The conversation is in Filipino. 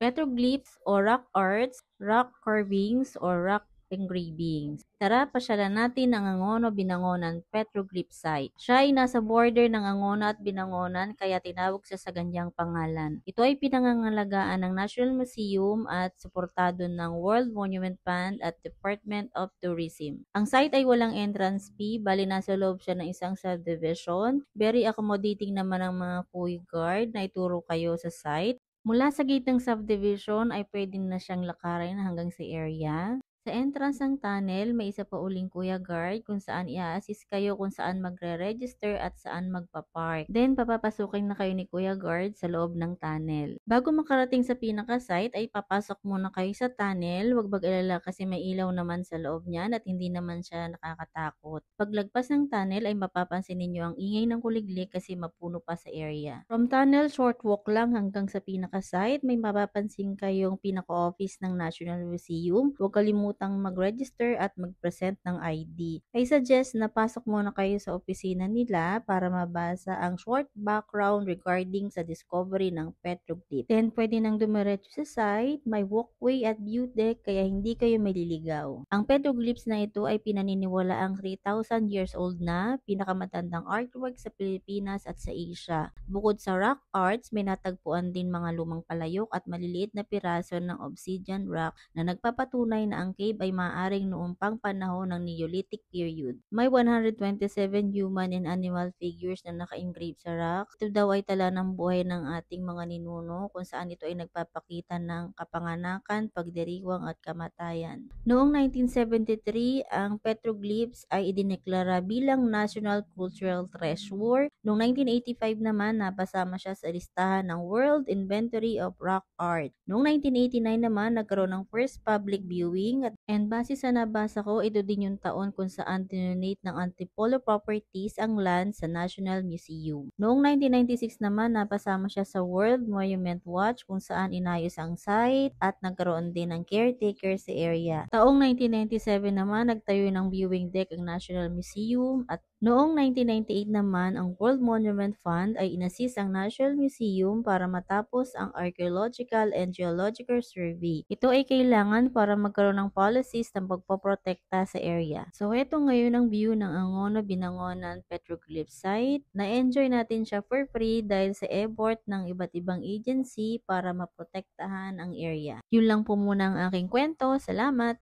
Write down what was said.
Petroglyphs o rock arts, rock carvings o rock engravings. Tara, pasyalan natin ang Angono Binangonan Petroglyph Site. Siya ay nasa border ng Angono at Binangonan kaya tinawag siya sa ganyang pangalan. Ito ay pinangangalagaan ng National Museum at suportado ng World Monument Fund at Department of Tourism. Ang site ay walang entrance fee, bali nasa loob siya ng isang subdivision. Very accommodating naman ang mga Kuya Guard na ituro kayo sa site. Mula sa gate ng subdivision ay pwede na siyang lakarin hanggang sa area. Sa entrance ng tunnel, may isa pa uling Kuya Guard kung saan i-assist kayo kung saan magre-register at saan magpa-park. Then, papapasukin na kayo ni Kuya Guard sa loob ng tunnel. Bago makarating sa pinaka-site, ay papasok muna kayo sa tunnel. Huwag mag-alala kasi may ilaw naman sa loob niyan at hindi naman siya nakakatakot. Paglagpas ng tunnel ay mapapansin ninyo ang ingay ng kuliglig kasi mapuno pa sa area. From tunnel, short walk lang hanggang sa pinaka-site, may mapapansin kayong pinaka-office ng National Museum. Huwag kalimutang mag-register at mag-present ng ID. I suggest na pasok muna kayo sa opisina nila para mabasa ang short background regarding sa discovery ng petroglyph. Then, pwede nang dumiretso sa site, may walkway at view deck kaya hindi kayo maliligaw. Ang petroglyphs na ito ay pinaniniwala ang 3,000 years old na pinakamatandang artwork sa Pilipinas at sa Asia. Bukod sa rock arts, may natagpuan din mga lumang palayok at maliliit na piraso ng obsidian rock na nagpapatunay na ang cave ay maaaring noong pang panahon ng Neolithic period. May 127 human and animal figures na naka-engrave sa rock. Ito daw ay tala ng buhay ng ating mga ninuno kung saan ito ay nagpapakita ng kapanganakan, pagdiriwang at kamatayan. Noong 1973, ang petroglyphs ay idineklara bilang National Cultural Treasure. Noong 1985 naman, napasama siya sa listahan ng World Inventory of Rock Art. Noong 1989 naman, nagkaroon ng first public viewing and base sa nabasa ko, ito din yung taon kung saan dinonate ng Antipolo Properties ang land sa National Museum. Noong 1996 naman, napasama siya sa World Monument Watch kung saan inayos ang site at nagkaroon din ng caretaker sa area. Taong 1997 naman, nagtayo ng viewing deck ang National Museum at noong 1998 naman, ang World Monument Fund ay inassist ang National Museum para matapos ang Archaeological and Geological Survey. Ito ay kailangan para magkaroon ng policies ng pagpoprotekta sa area. So, ito ngayon ang view ng Angono Binangonan Petroglyph Site. Na-enjoy natin siya for free dahil sa effort ng iba't ibang agency para maprotektahan ang area. Yun lang po muna ang aking kwento. Salamat!